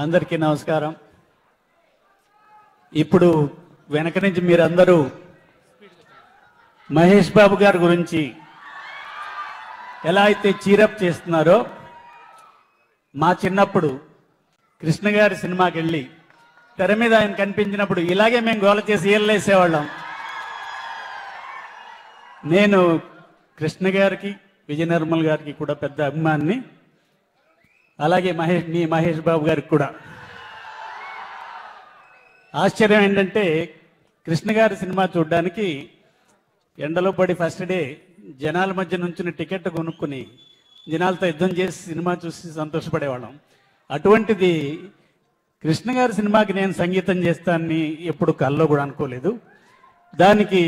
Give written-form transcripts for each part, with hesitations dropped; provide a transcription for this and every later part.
అందరికీ నమస్కారం. ఇప్పుడు వెనక నుంచి మీరందరూ మహేష్ బాబు గారి గురించి ఎలా అయితే చీరప్ చేస్తున్నారో, మా చిన్నప్పుడు కృష్ణ గారి సినిమాకి వెళ్ళి తెర మీద ఆయన కనిపించినప్పుడు ఇలాగే మేము గోల చేసి ఏళ్ళేసేవాళ్ళం. నేను కృష్ణ గారికి, విజయ నిర్మల్ గారికి కూడా పెద్ద అభిమానిని. అలాగే మహేష్ బాబు గారికి కూడా. ఆశ్చర్యం ఏంటంటే, కృష్ణ గారి సినిమా చూడడానికి ఎండలో పడి ఫస్ట్ డే జనాల మధ్య నుంచి టికెట్ కొనుక్కుని జనాలతో యుద్ధం చేసి సినిమా చూసి సంతోషపడేవాళ్ళం. అటువంటిది కృష్ణ గారి సినిమాకి నేను సంగీతం చేస్తానని ఎప్పుడు కల్లో కూడా అనుకోలేదు. దానికి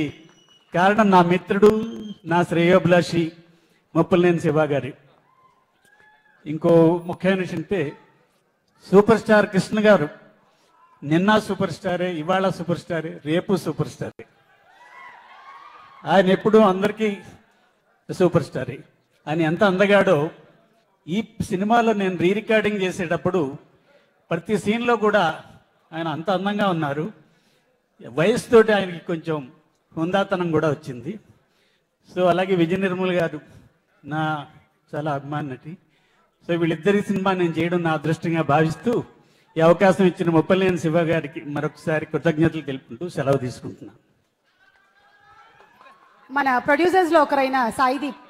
కారణం నా మిత్రుడు, నా శ్రేయోభిలాషి ముప్పలనేని శివ గారి. ఇంకో ముఖ్యమైన విషయం అంటే, సూపర్ స్టార్ కృష్ణ గారు నిన్న సూపర్ స్టారే, ఇవాళ సూపర్ స్టారే, రేపు సూపర్ స్టారే. ఆయన ఎప్పుడూ అందరికీ సూపర్ స్టారే. ఆయన ఎంత అందగాడో, ఈ సినిమాలో నేను రీ రికార్డింగ్ చేసేటప్పుడు ప్రతి సీన్లో కూడా ఆయన అంత అందంగా ఉన్నారు. వయసుతోటి ఆయనకి కొంచెం హుందాతనం కూడా వచ్చింది. సో అలాగే విజయ నిర్మల్ గారు నా చాలా అభిమాన నటి. సో వీళ్ళిద్దరి సినిమా నేను చేయడం నా అదృష్టంగా భావిస్తూ ఈ అవకాశం ఇచ్చిన ముప్పలనేని శివ గారికి మరొకసారి కృతజ్ఞతలు తెలుపుకుంటూ సెలవు తీసుకుంటున్నాను. మన ప్రొడ్యూసర్స్ లో ఒకరైన సాయిదీప్